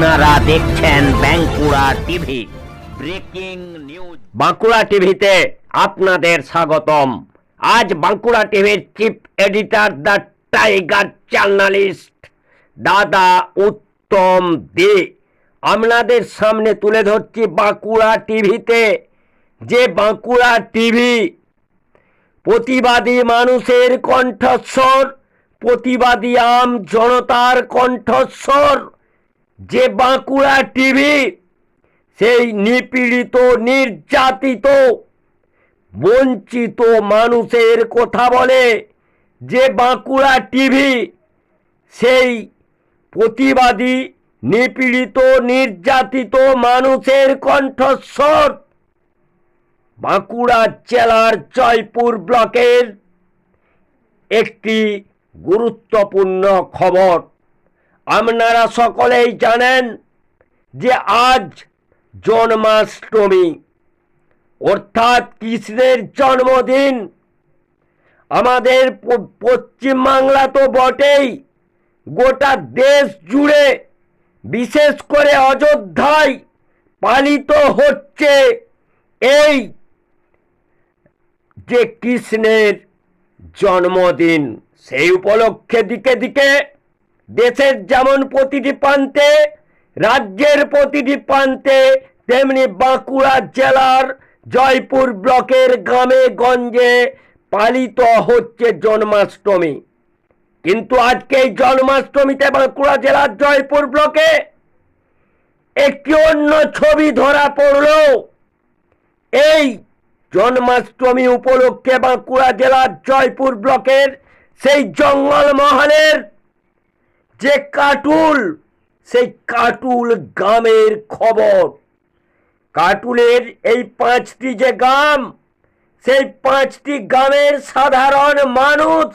আপনারা দেখছেন Bankura TV. Breaking news. Bankura টিভিতে আপনাদের স্বাগতম। আজ বাঁকুড়া টিভির chief editor the tiger journalist দাদা উত্তম দে আপনাদের সামনে তুলে ধরছি বাঁকুড়া টিভিতে যে বাঁকুড়া টিভি প্রতিবাদী মানুষের কণ্ঠস্বর, প্রতিবাদী আম জনতার কণ্ঠস্বর, যে বাঁকুড়া টিভি সেই নিপীড়িত, নির্যাতিত, বঞ্চিত মানুষের কথা বলে, যে বাঁকুড়া টিভি সেই প্রতিবাদী, নিপীড়িত, নির্যাতিত মানুষের কণ্ঠস্বর। বাঁকুড়া জেলার জয়পুর ব্লকের একটি গুরুত্বপূর্ণ খবর। আপনারা সকলেই জানেন যে আজ জন্মাষ্টমী, অর্থাৎ কৃষ্ণের জন্মদিন। আমাদের পশ্চিমবাংলা তো বটেই, গোটা দেশ জুড়ে, বিশেষ করে অযোধ্যায় পালিত হচ্ছে এই যে কৃষ্ণের জন্মদিন। সেই উপলক্ষে দিকে দিকে দেশের যেমন প্রতিটি প্রান্তে, রাজ্যের প্রতিটি প্রান্তে, তেমনি বাঁকুড়া জেলার জয়পুর ব্লকের গ্রামে গঞ্জে পালিত হচ্ছে জন্মাষ্টমী। কিন্তু আজকে এই জন্মাষ্টমীতে বাঁকুড়া জেলার জয়পুর ব্লকে একটি অন্য ছবি ধরা পড়ল। এই জন্মাষ্টমী উপলক্ষে বাঁকুড়া জেলার জয়পুর ব্লকের সেই জঙ্গলমহলের যে কাটুল, সেই কাটুল গ্রামের খবর। কাটুলের এই 5টি যে গ্রাম, সেই 5টি গ্রামের সাধারণ মানুষ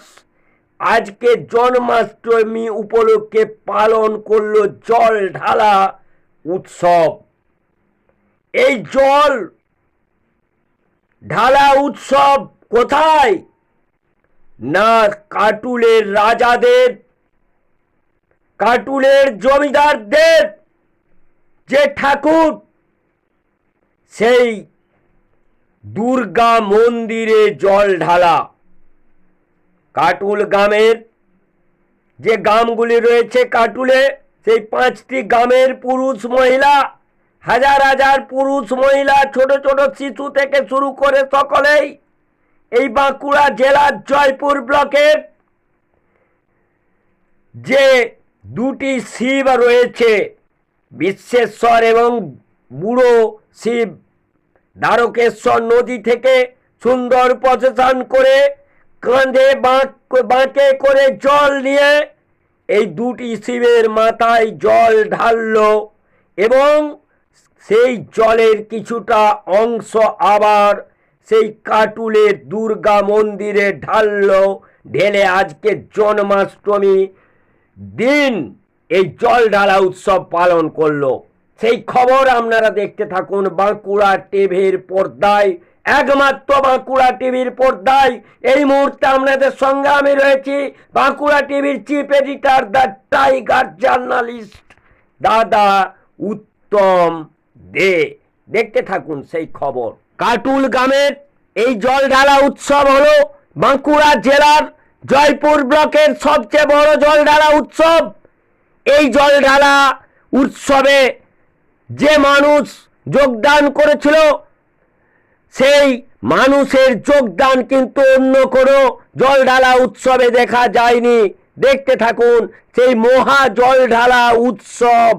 আজকে জন্মাষ্টমী উপলক্ষে পালন করলো জল ঢালা উৎসব। এই জল ঢালা উৎসব কোথায়? না কাটুলের রাজাদের, কাটুলের জমিদারদের যে ঠাকুর, সেই দুর্গা মন্দিরে জল ঢালা। কাটুল গ্রামের যে গ্রামগুলি রয়েছে কাটুলে, সেই 5টি গ্রামের পুরুষ মহিলা, হাজার হাজার পুরুষ মহিলা, ছোট ছোট শিশু থেকে শুরু করে সকলেই এই বাঁকুড়া জেলার জয়পুর ব্লকের যে 2টি শিব রয়েছে, বিশ্বেশ্বর এবং বুড়ো শিব, দ্বারকেশ্বর নদী থেকে সুন্দর প্রসেশন করে কাঁধে বাঁকে করে জল নিয়ে এই 2টি শিবের মাথায় জল ঢালল এবং সেই জলের কিছুটা অংশ আবার সেই কাটুলের দুর্গা মন্দিরে ঢালল। ঢেলে আজকে জন্মাষ্টমী দিন এই জল ঢালা উৎসব পালন করলো। সেই খবর আপনারা দেখতে থাকুন বাঁকুড়া টিভির পর্দায়, একমাত্র বাঁকুড়া টিভির পর্দায়। এই মুহূর্তে আপনাদের সঙ্গে আমি রয়েছি বাঁকুড়া টিভির chief editor the tiger journalist দাদা উত্তম দে। দেখতে থাকুন সেই খবর। কাটুল গ্রামের এই জল ঢালা উৎসব হলো বাঁকুড়া জেলার জয়পুর ব্লকের সবচেয়ে বড় জল ঢালা উৎসব। এই জল ঢালা উৎসবে যে মানুষ যোগদান করেছিল, সেই মানুষের যোগদান কিন্তু অন্য কোনো জল ঢালা উৎসবে দেখা যায়নি। দেখতে থাকুন সেই মহা জল ঢালা উৎসব।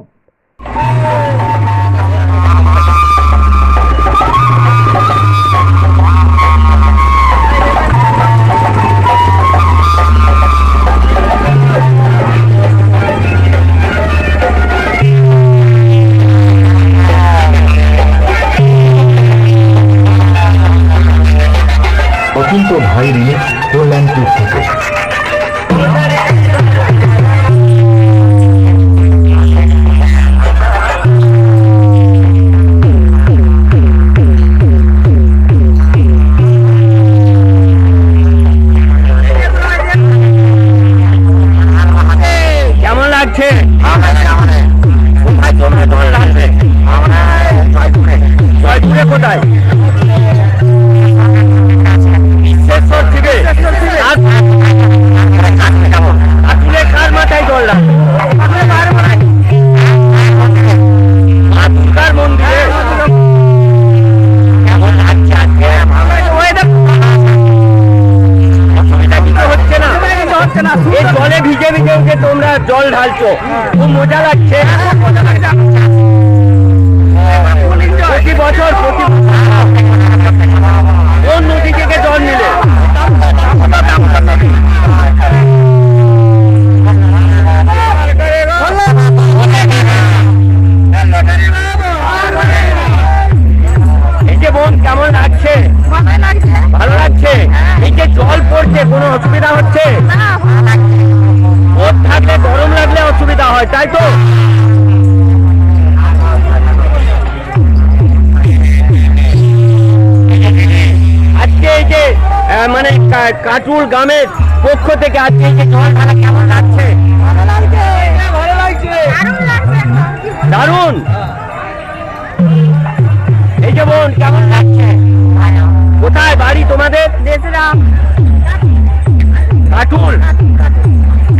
অচিন্ত ভাই রিমিক্স কল্যাণপুর থেকে। এই জলে ভিজে ভিজে যে তোমরা জল ঢালছো, খুব মজা লাগছে। প্রতি বছর কোন নদী থেকে জল নিলে? এই যে বোন, কেমন লাগছে? ভালো লাগছে। এই যে জল পড়ছে, কোনো অসুবিধা হচ্ছে? রোদ থাকলে, গরম লাগলে অসুবিধা হয়, তাই তো? আজকে এই যে মানে কাটুল গ্রামের পক্ষ থেকে আজকে এই যে জল ঢালা কেমন লাগছে? দারুণ। এই যে বোন, কেমন লাগছে? কোথায় বাড়ি তোমাদের? কাটুল।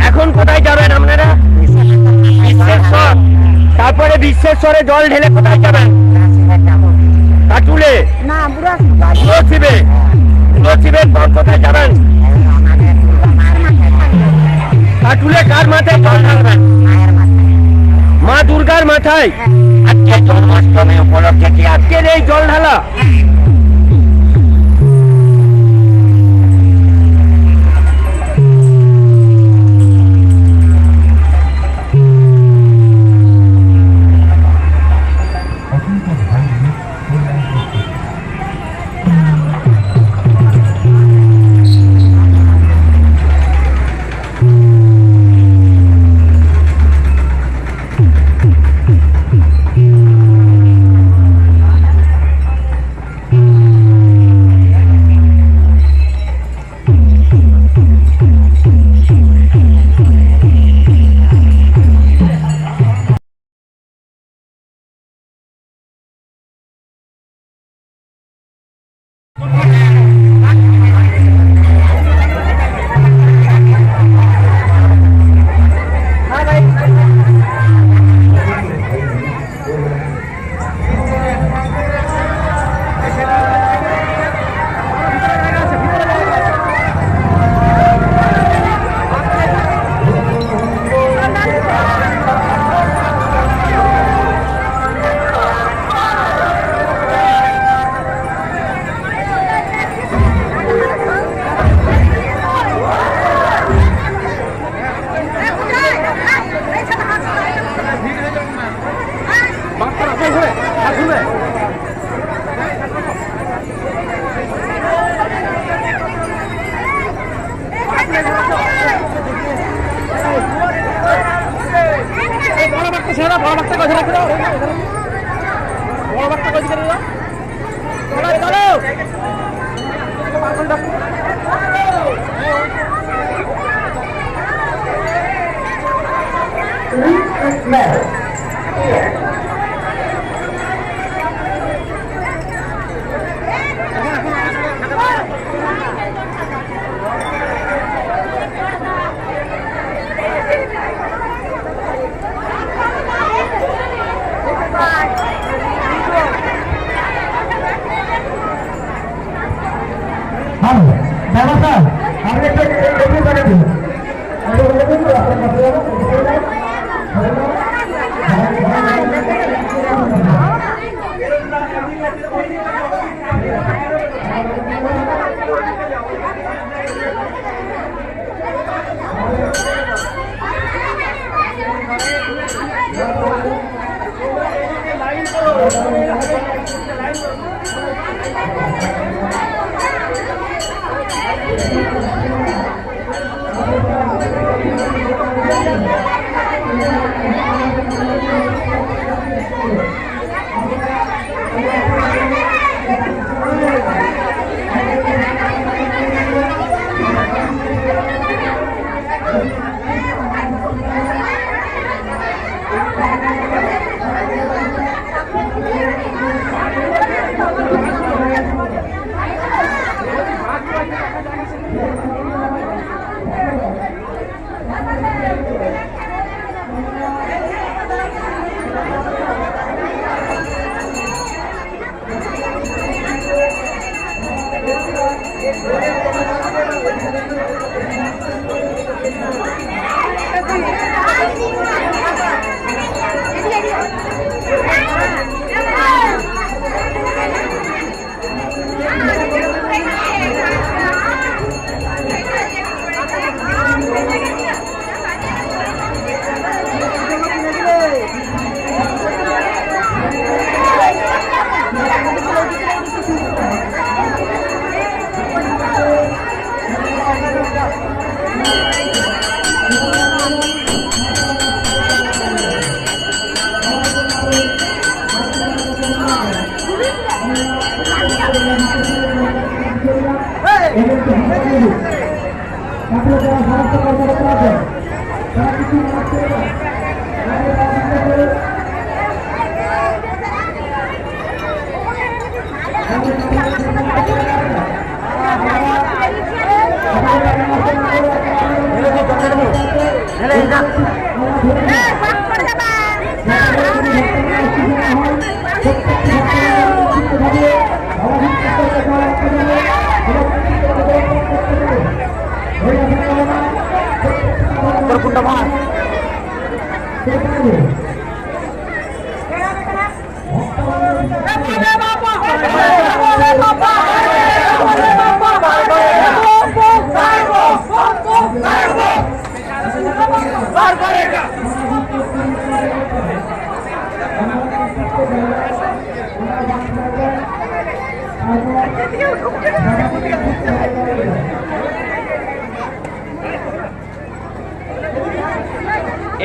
এখন কোথায় যাবেন আপনারা? বিশ্বেশ্বর। তারপরে বিশ্বেশ্বরে জল ঢেলে কোথায় যাবেন? কাটুলে বুড়ো শিবে। বুড়ো শিবের পর কোথায় যাবেন? কাটুলে কার মাথায় জল ঢালবেন? মা দুর্গার মাথায়। আজকে জন্মাষ্টমী উপলক্ষে কি আজকের এই জল ঢালা? Thank you.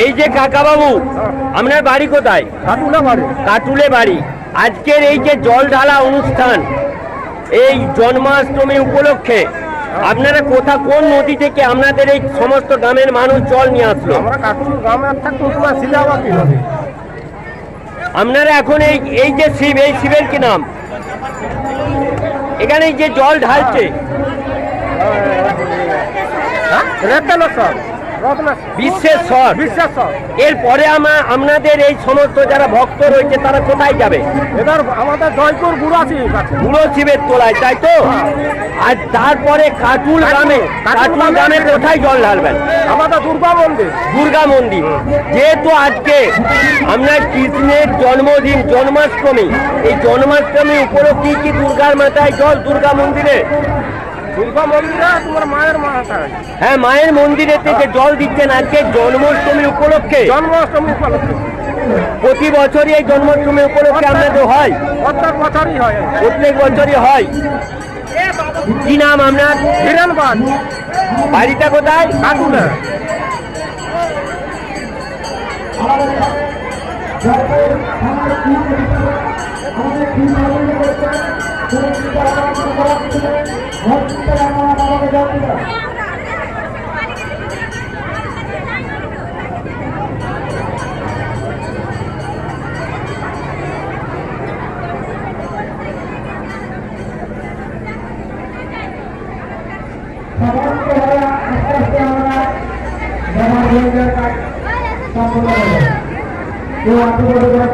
এই যে কাকা বাবু, আপনার বাড়ি কোথায়? কাটুলে বাড়ি। আজকের এই যে জল ঢালা অনুষ্ঠান, এই জন্মাষ্টমী উপলক্ষে আপনারা কোন নদী থেকে আপনাদের এই সমস্ত গ্রামের মানুষ জল নিয়ে আসলো? আমরা কাটুল গ্রামে আপনারা এখন এই যে শিব, এই শিবের কি নাম? এখানে যে জল ঢালছে বিশ্বেশ্বর। এরপরে আপনাদের এই সমস্ত যারা ভক্ত রয়েছে তারা কোথায় যাবে? এবার আমাদের জয়পুর বুড়ো শিবের তোলায়, তাই তো? আর তারপরে কাটুল গ্রামে কোথায় জল ঢালবেন? আমাদের দুর্গা মন্দির। যেহেতু আজকে আপনার কৃষ্ণের জন্মদিন, জন্মাষ্টমী, এই জন্মাষ্টমী উপলক্ষে কি দুর্গার মাথায় জল দুর্গা মন্দিরে? দুর্গা মন্দিরে তোমার মায়ের মাথায়। হ্যাঁ, মায়ের মন্দিরে থেকে জল দিচ্ছেন আজকে জন্মাষ্টমী উপলক্ষে। প্রতি বছরই এই জন্মাষ্টমী উপলক্ষে আপনাদের হয়? প্রত্যেক বছরই হয়। কি নাম আপনার? হিরণবান। বাড়িটা কোথায়? কাটুলে।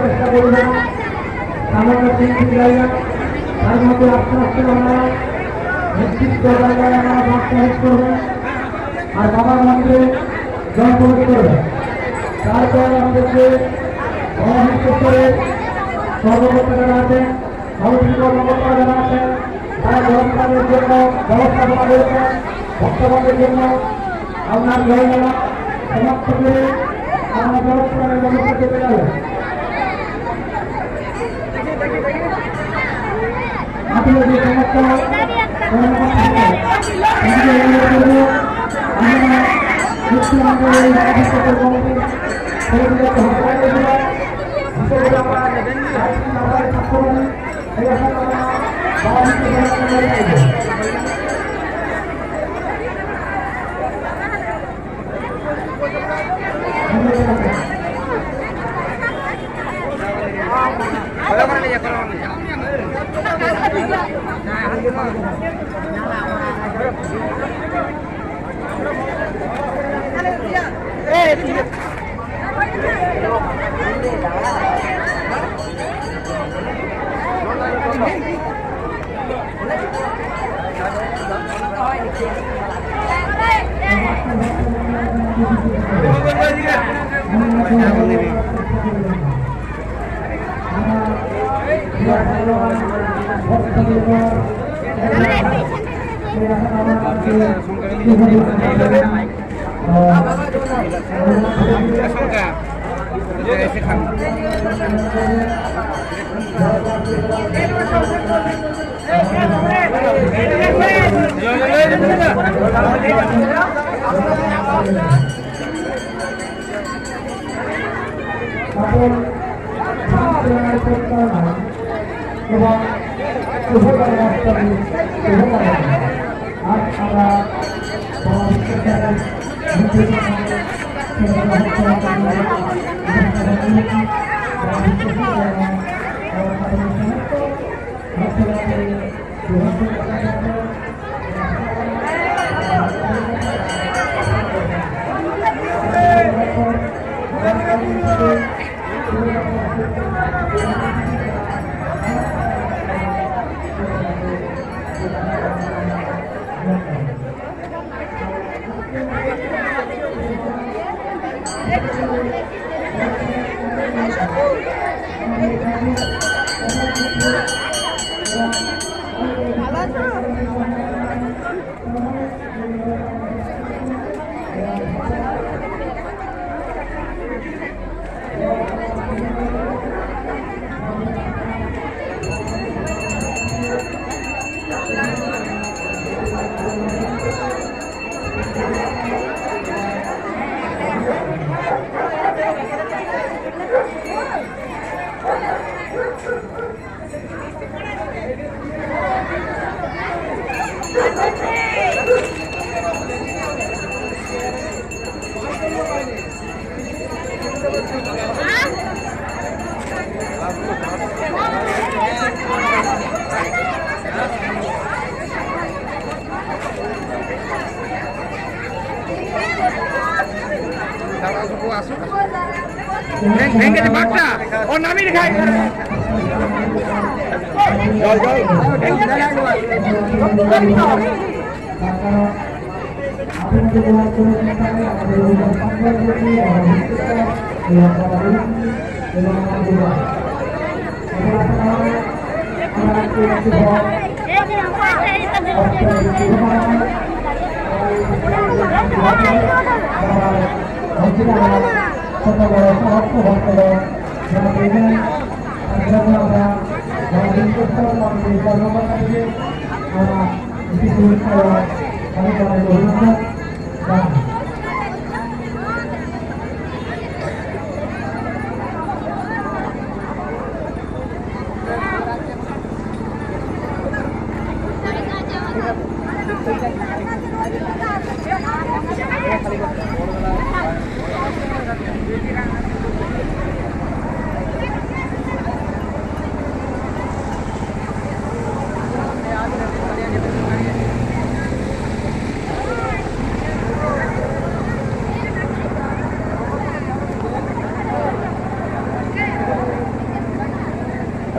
চেষ্টা করব সামান্য তিনটি জায়গা, তার মধ্যে আস্তে আস্তে আমরা নির্দিষ্ট জায়গায় আমরা বাস প্রবেশ করবো আর বাবার মন্দিরে জল প্রবেশ করবে। তারপর আমাদেরকে করে সর্বপ্রথম যারা আছেন, নবকর্তা যারা আছেন, তারা জলস্থানের জন্য ব্যবস্থাপনা রয়েছে। ভক্তগণের জন্য আপনার জলমেলা সমাপ্ত করে আমরা জলস্থানের ব্যবস্থা করতে যাবো। আপনাদের যে সমস্ত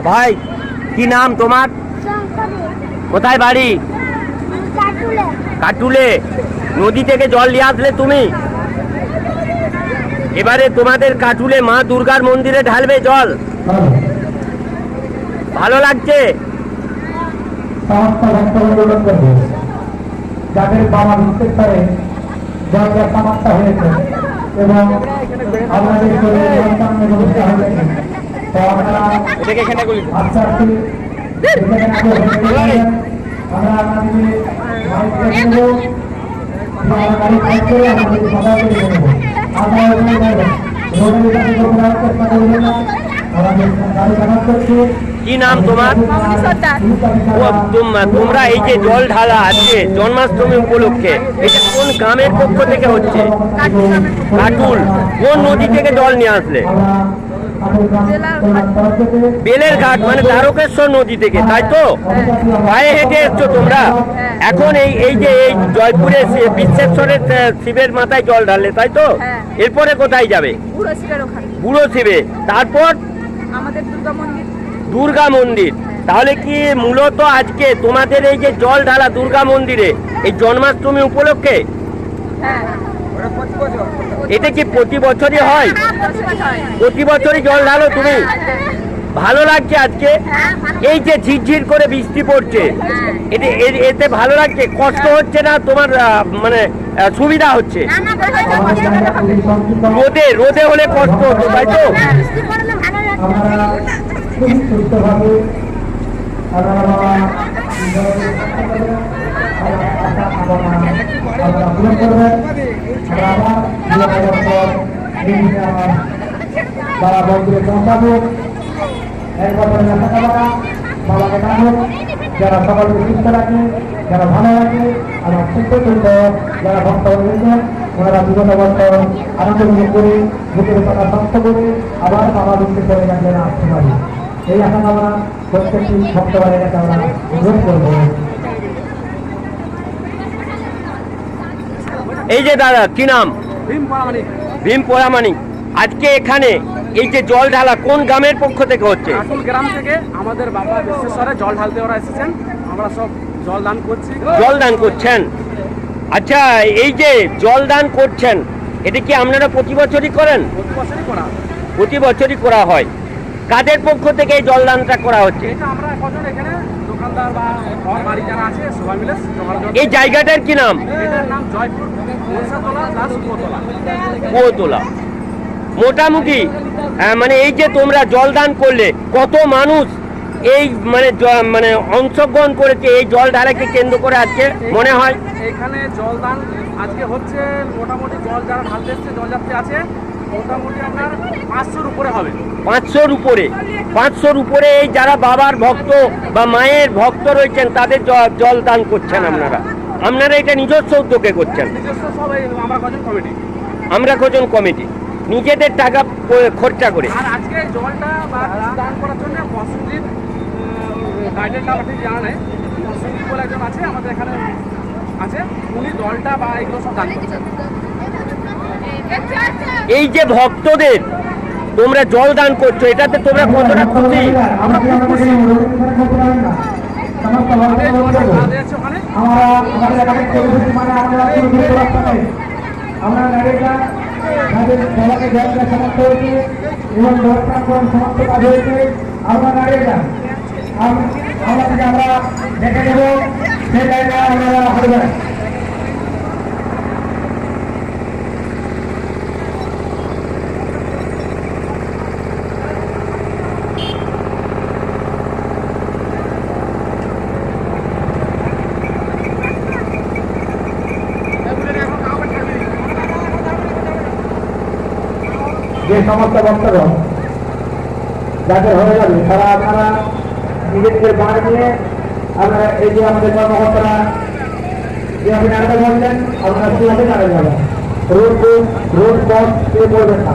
ভাই কি নাম তোমার? কোথায় বাড়ি? কাটুলে। নদী থেকে জল নিয়ে আসলে তুমি? এবারে তোমাদের কাটুলে মা দুর্গার মন্দিরে ঢালবে জল, ভালো লাগছে? যাদের বাবা বুঝতে পারে জলের সমস্যা হয়েছে এবং আমাদের শরীরে সন্তানের সমস্যা হয়েছে, তো আমরা আস্তে আস্তে আমরা আমাদের গাড়ি নেব, গাড়ি ফাইট করে আমাদের সবাইকে নিয়ে নেব। আমরা রোডের কাছে ঘোরার চেষ্টা করবেন না, আমাদের গাড়ি খারাপ করছে। কি নাম তোমার? তোমরা এই যে জল ঢালা আজকে জন্মাষ্টমী উপলক্ষে, এটা কোন গ্রামের পক্ষ থেকে হচ্ছে? কাটুল। কোন নদী থেকে জল নিয়ে আসলে? বেলের ঘাট, মানে তারকেশ্বর নদী থেকে, তাই তো? পায়ে হেঁটে এসছো তোমরা? এখন এই যে এই জয়পুরে বিশ্বেশ্বরের শিবের মাথায় জল ঢাললে, তাই তো? এরপরে কোথায় যাবে? বুড়ো শিবে। তারপর আমাদের দুর্গা মন্দির। তাহলে কি মূলত আজকে তোমাদের এই যে জল ঢালা দুর্গা মন্দিরে এই জন্মাষ্টমী উপলক্ষে? এটা কি প্রতি বছরই হয়? প্রতি বছরই জল ঢালো তুমি? ভালো লাগছে আজকে? এই যে ঝিরঝির করে বৃষ্টি পড়ছে, এতে ভালো লাগছে? কষ্ট হচ্ছে না তোমার? মানে সুবিধা হচ্ছে? আমাদের জায়গা খুবই সংকীর্ণ। রোদে হলে কষ্ট হতো, তাই তো? আপনারা খুবই সুস্থভাবে আপনারা পূরণ করবেন। আমরা আবার বাবা বন্ধুরে পৌঁছাবো। এক বছরের লেখাপড়া বাবাকে ডাকুন, যারা সকলকে সুস্থ রাখে, যারা ভালো রাখে, আমার শিক্ষক যারা ভক্ত হয়েছেন ওনারা বিগত বছর আনন্দ উপভোগ করে বুকের কথা স্বাস্থ্য করে আবার বাবা দুঃখে চলে গেলেন আসতে পারি। এই আশা আমরা প্রত্যেকটি ভক্তবারের কাছে আমরা অনুরোধ করবো। এই যে দাদা, কি নাম? ভীম পরামানিক। আজকে এখানে এই যে জল ঢালা কোন গ্রামের পক্ষ থেকে হচ্ছে? আসল গ্রাম থেকে আমাদের বাবা বিশ্বেশ্বরে জল ঢালতে ওরা এসেছেন, আমরা সব জল দান করছি। জল দান করছেন? আচ্ছা, এই যে জল দান করছেন, এটা কি আপনারা প্রতি বছরই করেন? প্রতি বছরই করা হয়। প্রতি বছরই করা হয়। কাদের পক্ষ থেকে এই জল দানটা করা হচ্ছে? এটা আমরা এখন এখানে দোকানদার বা ঘর বাড়ি যারা আছে সবাই মিলে এই জায়গাটার কি নাম? এটার নাম জয়পুর মনসাতলা দাস কুয়োতলা। কুয়োতলা। মোটামুটি মানে এই যে তোমরা জল দান করলে, কত মানুষ এই মানে অংশগ্রহণ করেছে এই জল ঢালাকে কেন্দ্র করে আজকে মনে হয়? এখানে জল দান আজকে হচ্ছে মোটামুটি জল যারা ঢালতে এসছে জলযাত্রী আছে মোটামুটি আপনার 500-র উপরে হবে। 500-র উপরে? 500-র উপরে এই যারা বাবার ভক্ত বা মায়ের ভক্ত রয়েছেন তাদের জল দান করছেন আপনারা এটা নিজস্ব উদ্যোগে করছেন? নিজস্ব সব এই আমরা কজন কমিটি। আমরা কজন কমিটি নিজেদের টাকা খরচা করে। আর আজকে জলটা বা দান করার জন্য বসন্তজিৎ গাইডের নাম ঠিক জানা নেই, বসন্তজিৎ বলে একজন আছে আমাদের এখানে আছে, উনি জলটা বা এগুলো সব দান করছেন। এই যে ভক্তদের তোমরা জল দান করছো, এটাতে তোমরা কতটা খুশি? আমরা খুব খুশি। সমস্ত আমাদের আছে ওখানে আমরা আমাদের এলাকায় চলছে মানে আমরা কোনো দূর রাস্তা নেই। আমরা নারীরা তাদের সবাইকে জলটা সমাপ্ত হয়েছে এবং জলপ্রাণ সমাপ্ত কাজ হয়েছে। আমরা নারীরা আমাদেরকে আমরা দেখে দেবো সেই জায়গায় আমরা হবে। যে সমস্ত ভক্তগণ যাদের হয়ে যাবে তারা আপনারা নিজেদের বাড়ি নিয়ে আপনারা এই যে আমাদের কর্মকর্তারা যেভাবে নাড়াতে বলছেন আপনারা সেভাবে নাড়ে যাবেন। রোড পথ কে বলবেন না।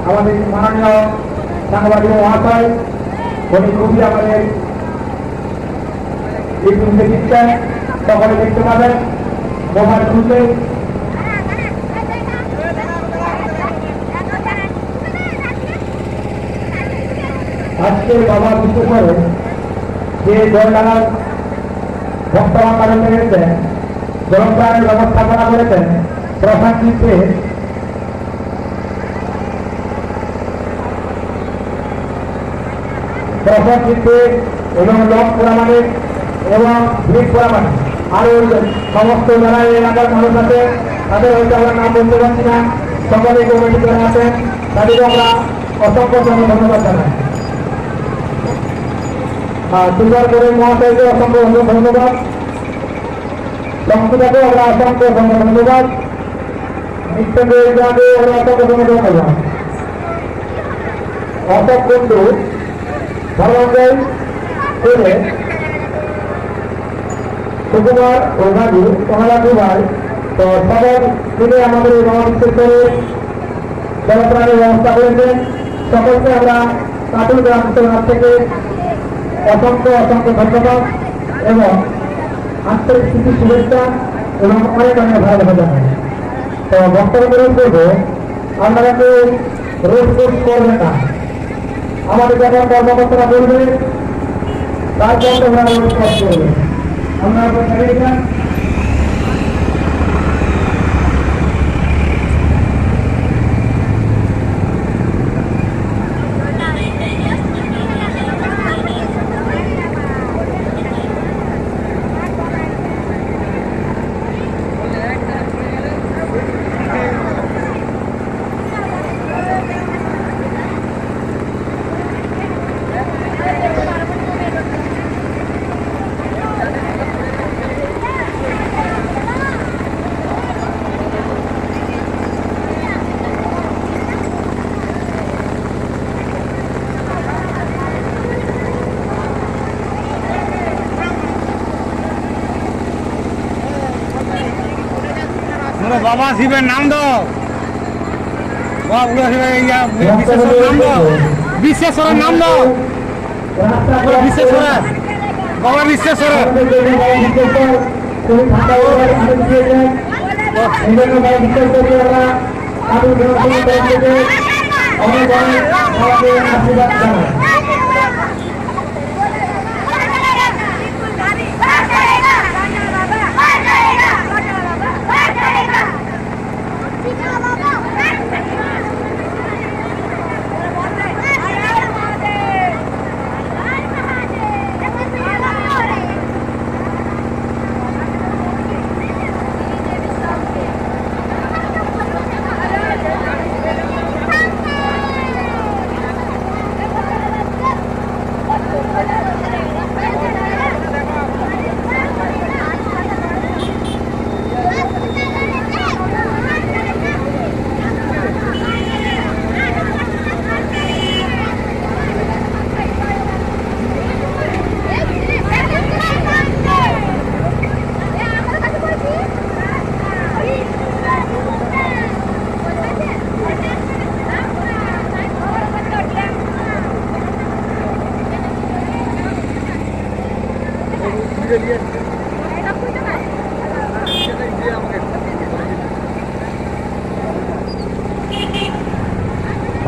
আমাদের মাননীয় সাংবাদিক মহাশয় উনি খুবই আমাদের ইউটিউবে দিচ্ছেন, সকলে দেখতে পাবেন মোবাইল খুললে। আজকে বাবা বিশ্বেশ্বরে যে জল ঢালার বর্তমান কারণ রেখেছেন, জলপ্রাণের ব্যবস্থাপনা করেছেন প্রশাসনিককে এবং লোক পোড়ামানি এবং ভিড় পোড়ামানি আরো সমস্ত যারা এই এলাকার মানুষ আছে তাদের হয়তো আমরা নাম বলতে পারছি না, সকলে কমিটি যারা আছেন তাদেরকে আমরা অসংখ্য ধন্যবাদ জানাই। তুষার করে মহাশয়কে অসংখ্য ধন্যবাদ, সংস্থাকে আমরা অসংখ্য ধন্যবাদ, নিত্যকে আমরা অসংখ্য ধন্যবাদ। অশোক বন্ধু ধর্মজয় করে সুকুমার ও রাজু ওনারা দুবার তো সবাই মিলে আমাদের এই মহাবিশ্বেশ্বরে জলপ্রাণের ব্যবস্থা করেছেন। সকলকে আমরা কাটুল গ্রাম থেকে অসংখ্য ধন্যবাদ এবং আন্তরিক শুভেচ্ছা এবং অনেক ভালোবাসা জানাই। তো বক্তব্য করবো আপনারা কেউ রোড করবেন না, আমাদের যখন কর্মকর্তারা বলবে তার জন্য রোড করবে। আমরা বাবা শিবের নাম দাও, বাবা শিবের বিশ্বেশ্বরের নাম দাও, বিশ্বেশ্বরের বাবা বিশ্বেশ্বরের।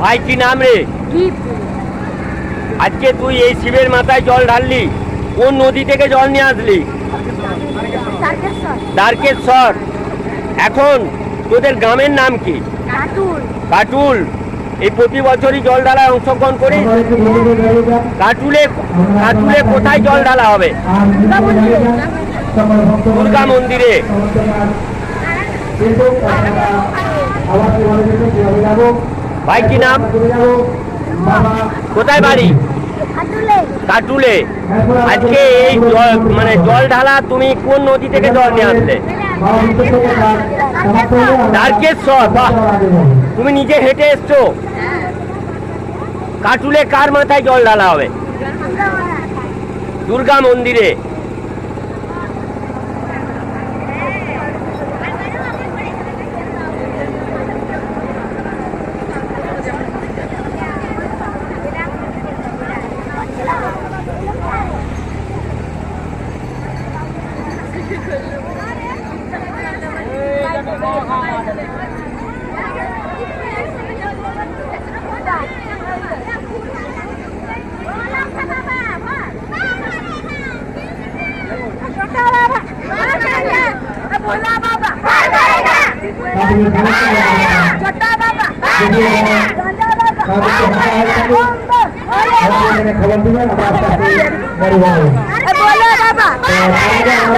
ভাই কি নাম রে? আজকে তুই এই শিবের মাথায় জল ঢাললি, কোন নদী থেকে জল নিয়ে আসলি? দ্বারকেশ্বর। এখন তোদের গ্রামের নাম কি? কাটুল। এই প্রতি বছরই জল ঢালায় অংশগ্রহণ করিস? কাটুলে কোথায় জল ঢালা হবে? দুর্গা মন্দিরে। ভাই কি নাম? কোথায় বাড়ি? কাটুলে। আজকে এই মানে জল ঢালা তুমি কোন নদী থেকে জল নিয়ে আসলে? দ্বারকেশ্বর। বাহ, তুমি নিজে হেঁটে এসছো? কাটুলে কার মাথায় জল ঢালা হবে? দুর্গা মন্দিরে।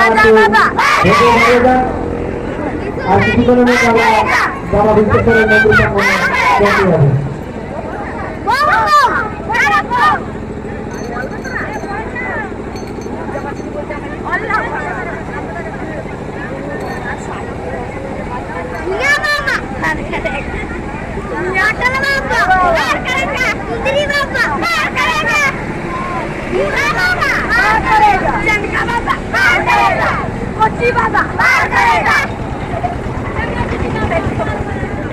খবর দিবেন আর কিছুক্ষণের মধ্যে বাবা বিশ্বেশ্বরের মন্দির পৌঁছে যাবে।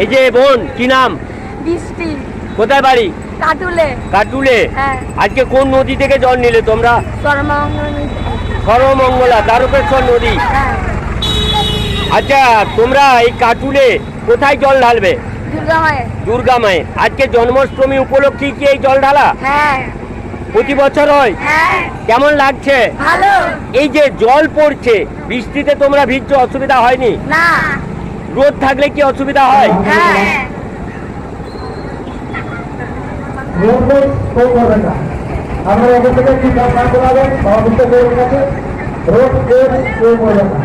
এই যে বোন কি নাম? বৃষ্টি। কোথায় বাড়ি? কাটুলে। কাটুলে। হ্যাঁ। আজকে কোন নদী থেকে জল নিলে তোমরা? সর্বমঙ্গলা দ্বারকেশ্বর নদী। হ্যাঁ। আচ্ছা, তোমরা এই কাটুলে কোথায় জল ঢালবে? দুর্গা মায়ের। আজকে জন্মাষ্টমী উপলক্ষে কি এই জল ঢালা? হ্যাঁ। প্রতি বছর হয়? হ্যাঁ। কেমন লাগছে? ভালো। এই যে জল পড়ছে, বৃষ্টিতে তোমরা ভিজছো, অসুবিধা হয়নি? না। রোদ থাকলে কি অসুবিধা হয়? হ্যাঁ। রোড কেউ করবেন না, আপনারা এখান থেকে কি কাজ না করাবেন বাবা বিশ্বেশ্বরের কাছে। রোড কেউ করবেন না।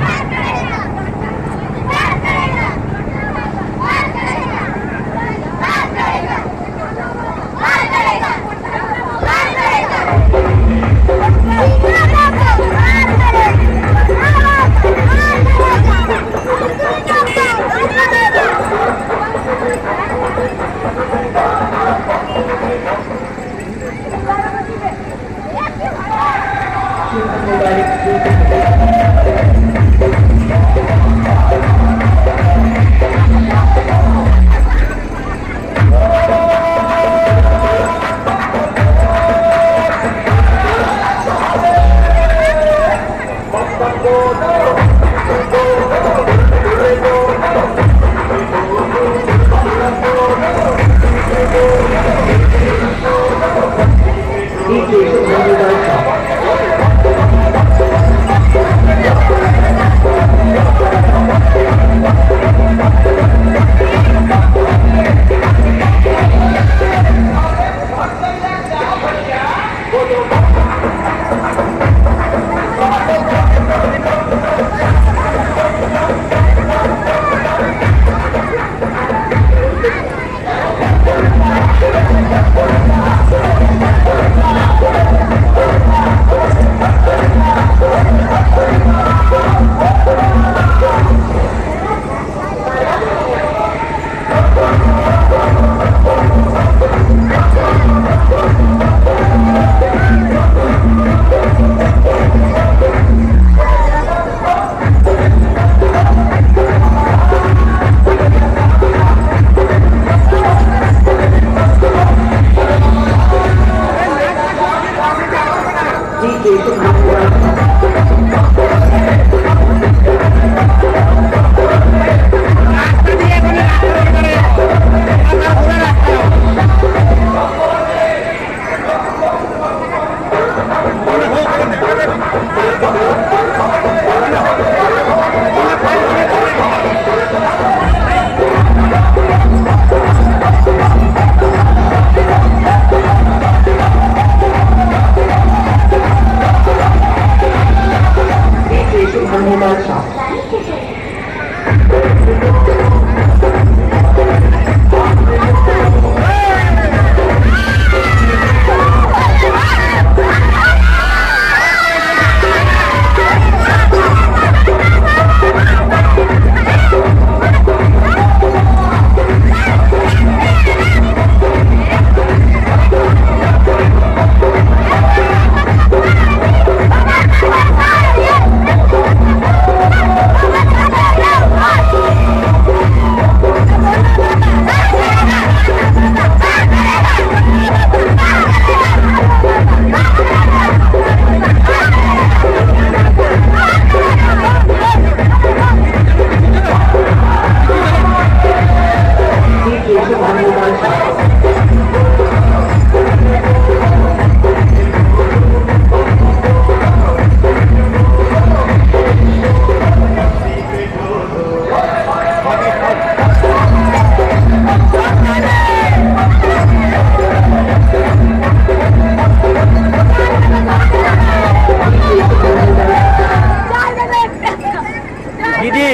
দিদি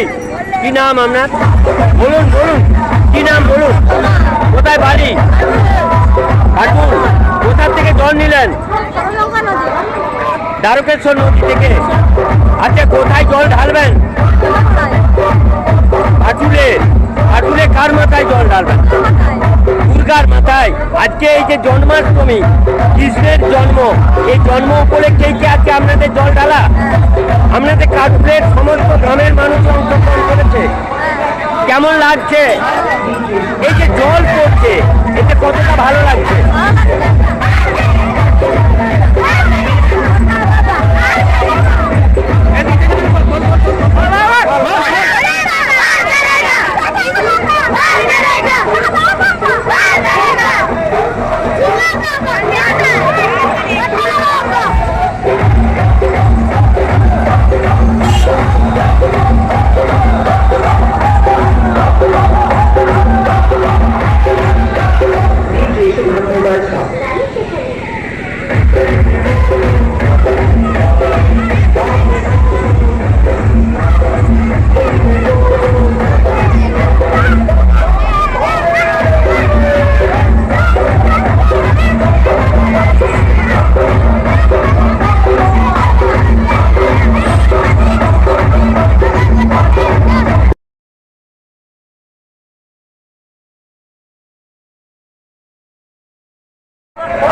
কি নাম আপনার? বলুন বলুন, কি নাম বলুন? কোথায় বাড়ি? কাটুন। কোথা থেকে জল নিলেন? দ্বারকেশ্বর নদী থেকে। আচ্ছা, কোথায় জল ঢালবেন? হাটুলে। হাটুলে কার মাথায় জল ঢালবেন? দুর্গার মাথায়। আজকে এই যে জন্মাষ্টমী, কৃষ্ণের জন্ম, এই জন্ম উপলক্ষে কি আজকে আপনাদের জল ঢালা? আপনাদের কাটুলের সমস্ত গ্রামের মানুষ অংশগ্রহণ করেছে। কেমন লাগছে? এই যে জল পড়ছে, এতে কতটা ভালো লাগছে?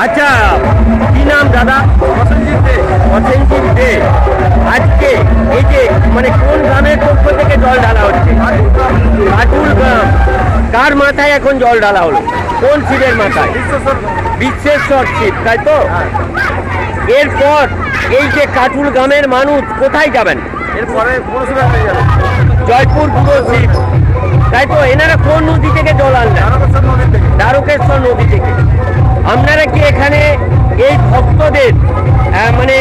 আচ্ছা, কি নাম দাদা? প্রসেনজিৎ দে। প্রসেনজিৎ দে। আজকে এই যে মানে কোন গ্রামের পক্ষ থেকে জল ঢালা হচ্ছে? কাটুল গ্রাম। কার মাথায় এখন জল ঢালা হলো? কোন শিবের মাথায়? বিশ্বেশ্বর শিব, তাই তো? এরপর এই যে কাটুল গ্রামের মানুষ কোথায় যাবেন? এরপরে পুরসভা হয়ে যাবে জয়পুর পুরো শিব, তাই তো? এনারা কোন নদী থেকে জল আনলেন? দ্বারকেশ্বর নদীর থেকে। দ্বারকেশ্বর নদী থেকে। আপনারা কি এখানে এই ভক্তদের মানে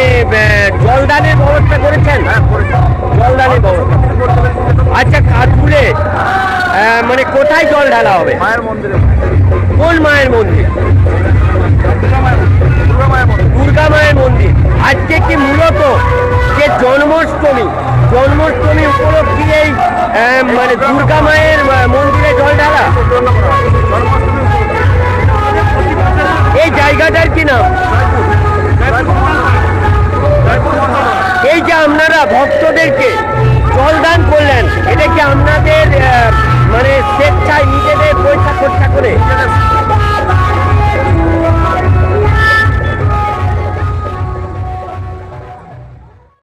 জলদানের ব্যবস্থা করেছেন? জলদানের ব্যবস্থা। আচ্ছা, কাঠুলে মানে কোথায় জল ঢালা হবে? মায়ের মন্দিরে। কোন মায়ের মন্দির? দুর্গা মায়ের মন্দির। দুর্গা মায়ের মন্দির। আজকে কি মূলত যে জন্মাষ্টমী, জন্মাষ্টমী উপলক্ষে এই মানে দুর্গা মায়ের মন্দিরে জল ঢালা? এই জায়গাটার কি নাম? এই যে আপনারা ভক্তদেরকে জলদান করলেন, এটা কি আপনাদের মানে স্বেচ্ছায় নিজেদের পয়সা খরচা করে?